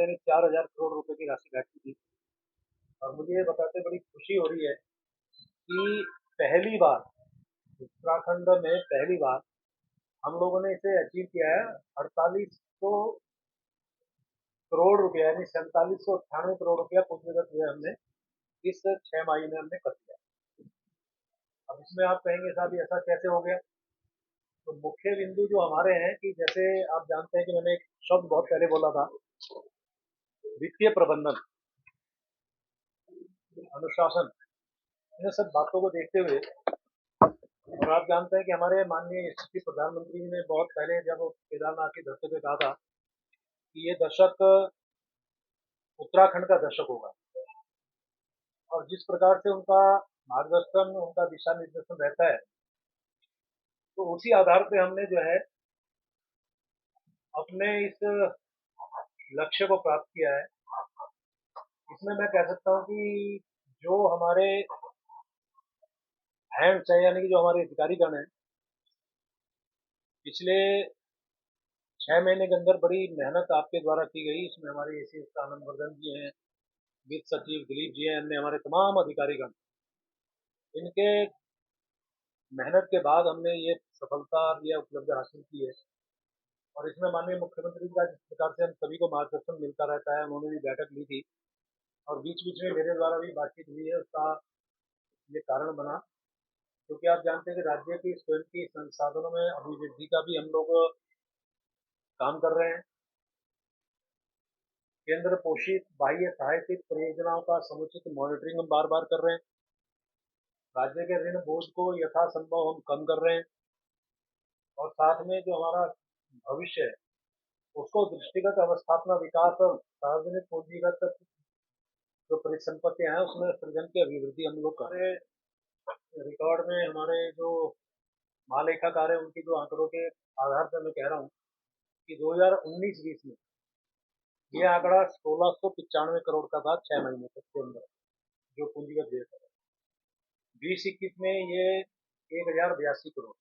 मंत्रालय ने 4,000 करोड़ रुपए की राशि घाटी थी। और मुझे ये बताते बड़ी खुशी हो रही है कि पहली बार उत्तराखंड में पहली बार हम लोगों ने इसे अचीव किया है। 4800 करोड़ रुपया यानी 4798 करोड़ रुपया पूंजीगत जो है हमने इस 6 माही में हमने कर दिया। अब इसमें आप कहेंगे साहब ये ऐसा कैसे हो गया? तो मुख्य बिंदु जो हमारे हैं कि जैसे आप जानते हैं कि मैंने एक शब्द बहुत पहले बोला था, वित्तीय प्रबंधन, अनुशासन, इन सब बातों को देखते हुए, और आप जानते हैं कि हमारे माननीय यशस्वी प्रधानमंत्री जी ने बहुत पहले जब केदारनाथ की धरती पे कहा था कि ये दशक उत्तराखंड का दशक होगा, और जिस प्रकार से उनका मार्गदर्शन, उनका दिशा निर्देशन रहता है, तो उसी आधार पे हमने जो है अपने इस लक्ष्य को प्राप्त किया है। इसमें मैं कह सकता हूँ कि जो हमारे हैंड्स है यानी कि जो हमारे अधिकारीगण हैं, पिछले 6 महीने के अंदर बड़ी मेहनत आपके द्वारा की गई। इसमें हमारे एसीएस आनंदवर्धन जी हैं, वित्त सचिव दिलीप जी हैं, अन्य हमारे तमाम अधिकारीगण, इनके मेहनत के बाद हमने ये सफलता और ये उपलब्धि हासिल की है। और इसमें माननीय मुख्यमंत्री जी का जिस प्रकार से हम सभी को मार्गदर्शन मिलता रहता है, उन्होंने भी बैठक ली थी और बीच बीच में मेरे द्वारा भी बातचीत हुई है, उसका ये कारण बना क्योंकि आप जानते हैं कि राज्य की स्वयं की संसाधनों में अभिवृद्धि का भी हम लोग काम कर रहे हैं। केंद्र पोषित बाह्य सहायतिक परियोजनाओं का समुचित मॉनिटरिंग हम बार बार कर रहे हैं। राज्य के ऋण बोझ को यथासंभव हम कम कर रहे हैं, और साथ में जो हमारा भविष्य है उसको दृष्टिगत अवस्थापना विकास और सार्वजनिक पूंजीगत जो परिसंपत्तियां हैं उसमें सृजन की अभिवृद्धि हम लोग कर रहे हैं। रिकॉर्ड में हमारे जो महालेखाकार है उनकी जो आंकड़ों के आधार पर मैं कह रहा हूँ कि 2019-20 में ये आंकड़ा 1695 करोड़ का था 6 महीने तक के अंदर, जो पूंजीगत व्यय था। 2021 में ये 1082 करोड़,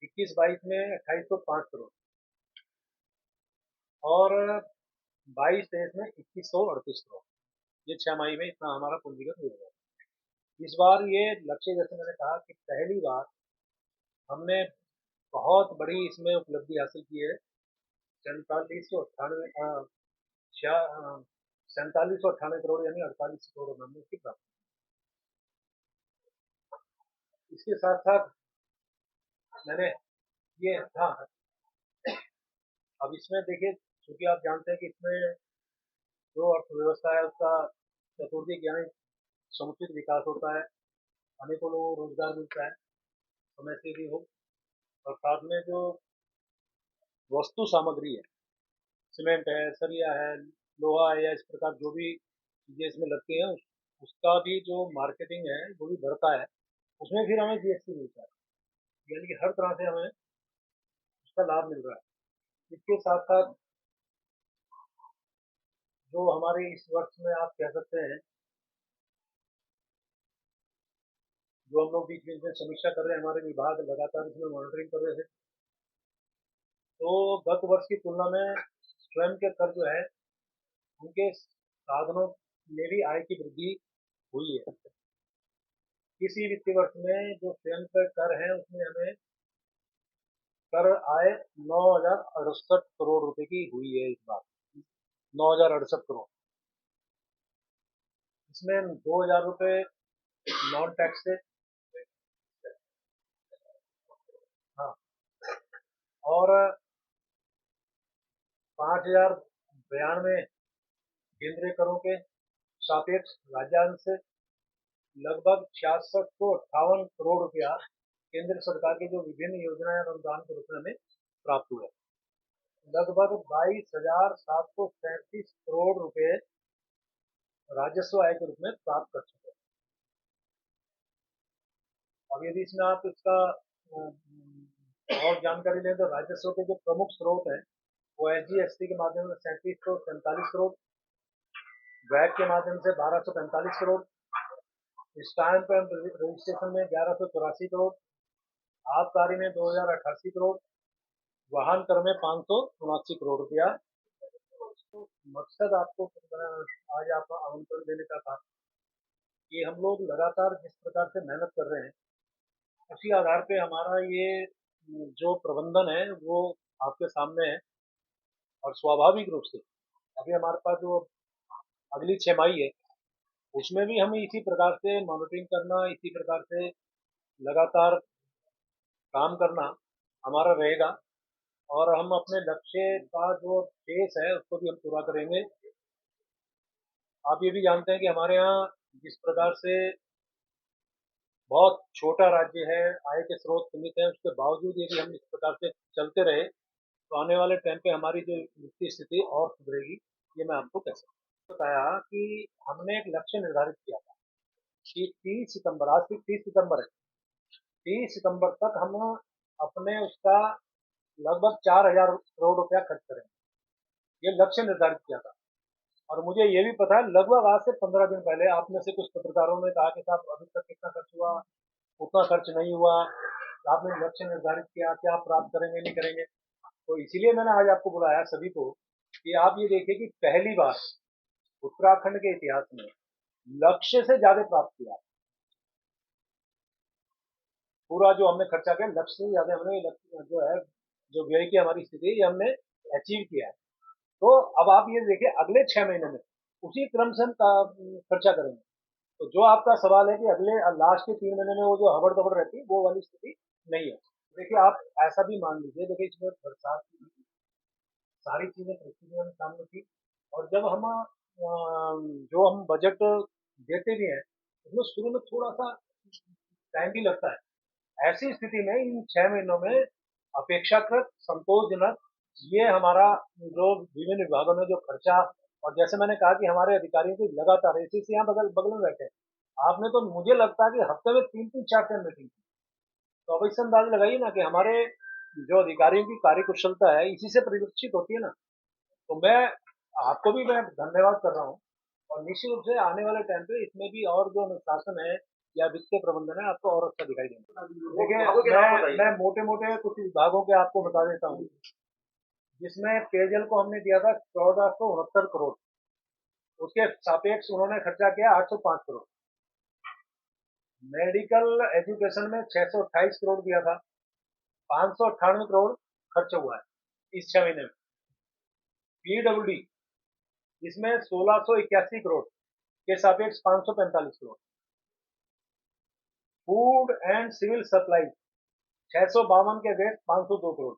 21-22 में 2805 करोड़, और 22-23 में 2138 करोड़। ये 6 माही में इतना हमारा पूंजीगत व्यय हुआ। इस बार ये लक्ष्य, जैसे मैंने कहा कि पहली बार हमने बहुत बड़ी इसमें उपलब्धि हासिल की है। 4798 करोड़ यानी 48 करोड़ हमने इसकी प्राप्त की। इसके साथ साथ मैंने ये, हाँ, अब इसमें देखिए, क्योंकि आप जानते हैं कि इसमें जो अर्थव्यवस्था है उसका चतुर्दिक यानी समुचित विकास होता है, अनेकों लोगों को रोजगार मिलता है, समय से भी हो, और साथ में जो वस्तु सामग्री है, सीमेंट है, सरिया है, लोहा है, या इस प्रकार जो भी चीजें इसमें लगती हैं उसका भी जो मार्केटिंग है वो भी बढ़ता है, उसमें फिर हमें जीएसटी मिलता है। यानी कि हर तरह से हमें उसका लाभ मिल रहा है। इसके साथ साथ जो हमारे इस वर्ष में आप कह सकते हैं, जो हम लोग बीच बीच में समीक्षा कर रहे हैं, हमारे विभाग लगातार इसमें मॉनिटरिंग कर रहे थे, तो गत वर्ष की तुलना में स्वयं के कर जो है उनके साधनों में भी आय की वृद्धि हुई है। किसी वित्तीय वर्ष में जो स्वयं के कर है उसमें हमें कर आय 9,068 करोड़ रुपए की हुई है इस बार, 9,068 करोड़। इसमें 2,000 रुपए नॉन टैक्स से, हाँ, और 5,092 केंद्रीय करों के सापेक्ष राज्यांश से लगभग 6658 करोड़ रुपया केंद्र सरकार की जो विभिन्न योजनाएं और अनुदान के रूप में हमें प्राप्त हुआ है। लगभग 22,737 करोड़ रुपए राजस्व आय के रूप में प्राप्त कर चुके हैं। अब यदि इसमें आप इसका और जानकारी लें तो राजस्व के जो प्रमुख स्रोत हैं वो SGST के माध्यम से 3747 करोड़, वैट के माध्यम से 1245 करोड़, स्टैंप एंड रजिस्ट्रेशन में 1184 करोड़, आबकारी में 2088 करोड़, वाहन कर में 579 करोड़ रुपया तो मकसद आपको आज आप आमंत्रण देने का था कि हम लोग लगातार जिस प्रकार से मेहनत कर रहे हैं, उसी आधार पे हमारा ये जो प्रबंधन है वो आपके सामने है। और स्वाभाविक रूप से अभी हमारे पास जो अगली छमाही है, उसमें भी हमें इसी प्रकार से मॉनिटरिंग करना, इसी प्रकार से लगातार काम करना हमारा रहेगा। और हम अपने लक्ष्य का जो पेस है उसको भी हम पूरा करेंगे। आप ये भी जानते हैं कि हमारे यहाँ जिस प्रकार से बहुत छोटा राज्य है, आय के स्रोत सीमित है, उसके बावजूद यदि हम इस प्रकार से चलते रहे तो आने वाले टाइम पे हमारी जो वित्तीय स्थिति और सुधरेगी। ये मैं आपको कैसे बताया कि हमने एक लक्ष्य निर्धारित किया था कि 30 सितंबर, आज से 30 सितंबर है, 30 सितंबर तक हम अपने उसका लगभग 4,000 करोड़ रुपया खर्च करेंगे। ये लक्ष्य निर्धारित किया था। और मुझे ये भी पता है, लगभग आज से 15 दिन पहले आप में से कुछ पत्रकारों ने कहा कि साहब अभी तक कितना खर्च हुआ, उतना खर्च नहीं हुआ, आपने लक्ष्य निर्धारित किया, क्या आप प्राप्त करेंगे नहीं करेंगे। तो इसीलिए मैंने आज आपको बुलाया सभी को कि आप ये देखिए कि पहली बार उत्तराखंड के इतिहास में लक्ष्य से ज्यादा प्राप्त किया। पूरा जो हमने खर्चा किया, लक्ष्य से ज्यादा हमने जो है, जो व्यय की हमारी स्थिति है, ये हमने अचीव किया है। तो अब आप ये देखिए अगले 6 महीने में उसी क्रम से हम खर्चा करेंगे। तो जो आपका सवाल है कि अगले लास्ट के 3 महीने में वो जो हबड़ दबड़ रहती है, वो वाली स्थिति नहीं है। देखिए आप ऐसा भी मान लीजिए, देखिए इसमें बरसात की सारी चीजें परिस्थितियों में सामने थी। और जब हम जो हम बजट देते भी हैं, उसमें शुरू में थोड़ा सा टाइम भी लगता है। ऐसी स्थिति में इन 6 महीनों में अपेक्षाकृत संतोषजनक ये हमारा जो विभिन्न विभागों में जो खर्चा, और जैसे मैंने कहा कि हमारे अधिकारियों की लगातार इसी से यहाँ बगल बगल में बैठे हैं, आपने तो मुझे लगता है कि हफ्ते में 3-3 4 मीटिंग। तो अब इससे अंदाजा लगाइए ना कि हमारे जो अधिकारियों की कार्यकुशलता है इसी से परिलक्षित होती है ना। तो मैं आपको भी मैं धन्यवाद कर रहा हूँ। और निश्चित रूप से आने वाले टाइम पे इसमें भी और जो अनुशासन है या वित्तीय प्रबंधन है आपको और अच्छा दिखाई देगा। देखिए मैं मोटे मोटे कुछ विभागों के आपको बता देता हूँ, जिसमें पेयजल को हमने दिया था 1469 करोड़, उसके सापेक्ष उन्होंने खर्चा किया 805 करोड़। मेडिकल एजुकेशन में 628 करोड़ दिया था, 598 करोड़ खर्च हुआ है इस 6 महीने में। पीडब्ल्यूडी इसमें 1681 करोड़ के सापेक्ष 545 crore. Food and civil supply 652 के अगेंस्ट 502 करोड़।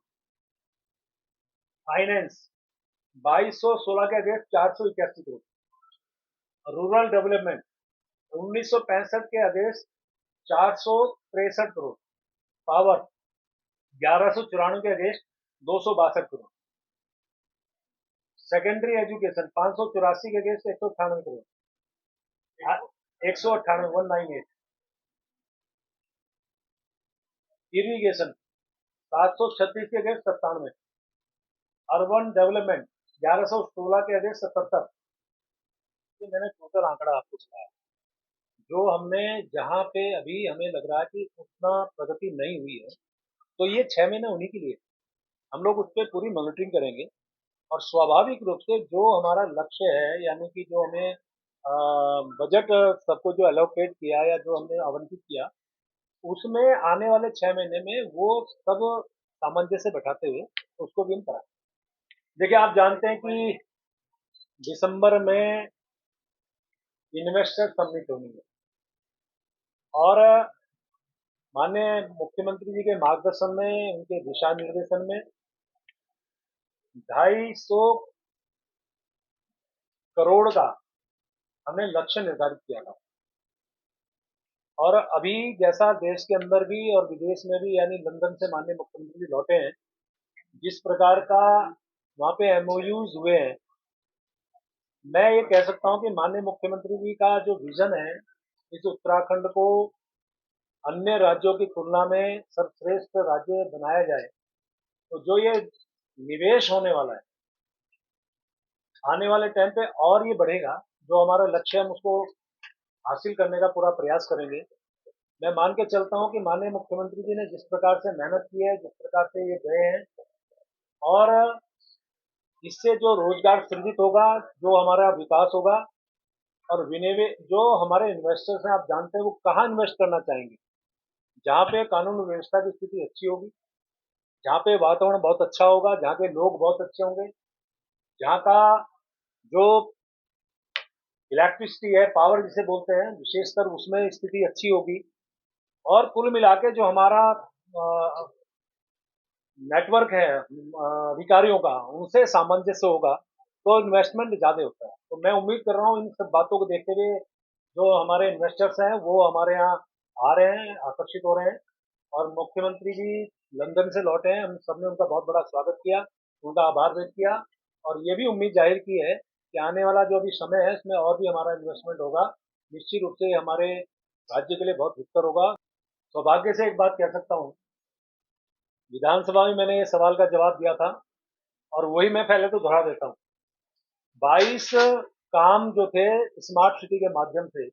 फाइनेंस 2216 के अगेंस्ट 481 करोड़। रूरल डेवलपमेंट 1965 के अगेंस्ट 463 करोड़। पावर 1194 के अगेंस्ट 262 करोड़। सेकेंडरी एजुकेशन 584 के अगेंस्ट 198 करोड़, 198 198। इरिगेशन 736 के अगेंस्ट 97। अर्बन डेवलपमेंट 1116 के अगेंस्ट 77। ये मैंने टोटल आंकड़ा आपको बताया। जो हमने जहाँ पे अभी हमें लग रहा है कि उतना प्रगति नहीं हुई है, तो ये 6 महीने उन्हीं के लिए हम लोग उस पर पूरी मॉनिटरिंग करेंगे। और स्वाभाविक रूप से जो हमारा लक्ष्य है, यानी कि जो हमें बजट सबको जो एलोकेट किया या जो हमने आवंटित किया, उसमें आने वाले 6 महीने में वो सब सामंजस्य बैठाते हुए उसको भी हम कराएं। देखिए आप जानते हैं कि दिसंबर में इन्वेस्टर समिट होनी है, और माननीय मुख्यमंत्री जी के मार्गदर्शन में, उनके दिशा निर्देशन में 250 करोड़ का हमने लक्ष्य निर्धारित किया था। और अभी जैसा देश के अंदर भी और विदेश में भी, यानी लंदन से माननीय मुख्यमंत्री जी लौटे हैं, जिस प्रकार का वहाँ पे एमओयूज हुए हैं, मैं ये कह सकता हूँ कि माननीय मुख्यमंत्री जी का जो विजन है, इस उत्तराखंड को अन्य राज्यों की तुलना में सर्वश्रेष्ठ राज्य बनाया जाए, तो जो ये निवेश होने वाला है आने वाले टाइम पे और ये बढ़ेगा। जो हमारा लक्ष्य है हम उसको हासिल करने का पूरा प्रयास करेंगे। मैं मान के चलता हूँ कि माननीय मुख्यमंत्री जी ने जिस प्रकार से मेहनत की है, जिस प्रकार से ये गए हैं, और इससे जो रोजगार सृजित होगा, जो हमारा विकास होगा और जो हमारे इन्वेस्टर्स हैं, आप जानते हैं वो कहाँ इन्वेस्ट करना चाहेंगे? जहाँ पे कानून व्यवस्था की स्थिति अच्छी होगी, जहाँ पे वातावरण बहुत अच्छा होगा, जहाँ के लोग बहुत अच्छे होंगे, जहाँ का जो इलेक्ट्रिसिटी है, पावर जिसे बोलते हैं, विशेषकर उसमें स्थिति अच्छी होगी। और कुल मिला के जो हमारा नेटवर्क है अधिकारियों का, उनसे सामंजस्य होगा तो इन्वेस्टमेंट ज़्यादा होता है। तो मैं उम्मीद कर रहा हूँ इन सब बातों को देखते हुए जो हमारे इन्वेस्टर्स हैं वो हमारे यहाँ आ रहे हैं, आकर्षित हो रहे हैं। और मुख्यमंत्री जी लंदन से लौटे हैं, हम सबने उनका बहुत बड़ा स्वागत किया, उनका आभार व्यक्त किया और ये भी उम्मीद जाहिर की है कि आने वाला जो अभी समय है इसमें और भी हमारा इन्वेस्टमेंट होगा। निश्चित रूप से हमारे राज्य के लिए बहुत हितकर होगा। सौभाग्य से एक बात कह सकता हूँ, विधानसभा में मैंने ये सवाल का जवाब दिया था और वही मैं पहले तो दोहरा देता हूँ। 22 काम जो थे स्मार्ट सिटी के माध्यम से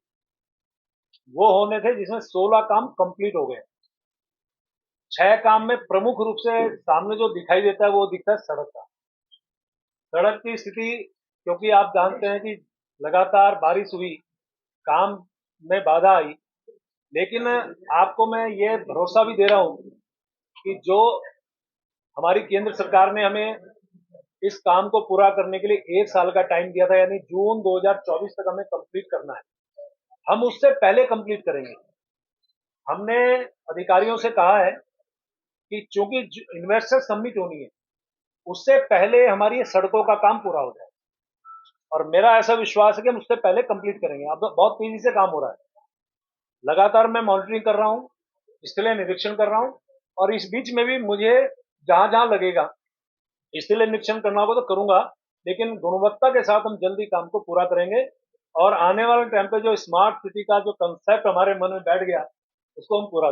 वो होने थे, जिसमें 16 काम कंप्लीट हो गए। 6 काम में प्रमुख रूप से सामने जो दिखाई देता है वो दिखता है सड़क का। सड़क की स्थिति, क्योंकि आप जानते हैं कि लगातार बारिश हुई, काम में बाधा आई, लेकिन आपको मैं ये भरोसा भी दे रहा हूँ कि जो हमारी केंद्र सरकार ने हमें इस काम को पूरा करने के लिए 1 साल का टाइम दिया था, यानी जून 2024 तक हमें कंप्लीट करना है, हम उससे पहले कंप्लीट करेंगे। हमने अधिकारियों से कहा है कि चूंकि इन्वेस्टर सबमिट होनी है, उससे पहले हमारी ये सड़कों का काम पूरा हो जाए और मेरा ऐसा विश्वास है कि हम उससे पहले कंप्लीट करेंगे। अब बहुत तेजी से काम हो रहा है, लगातार मैं मॉनिटरिंग कर रहा हूँ, स्थलीय निरीक्षण कर रहा हूँ और इस बीच में भी मुझे जहां जहां लगेगा स्थलीय निरीक्षण करना होगा तो करूंगा, लेकिन गुणवत्ता के साथ हम जल्दी काम को पूरा करेंगे और आने वाले टाइम पे जो स्मार्ट सिटी का जो कंसेप्ट हमारे मन में बैठ गया उसको हम पूरा करेंगे।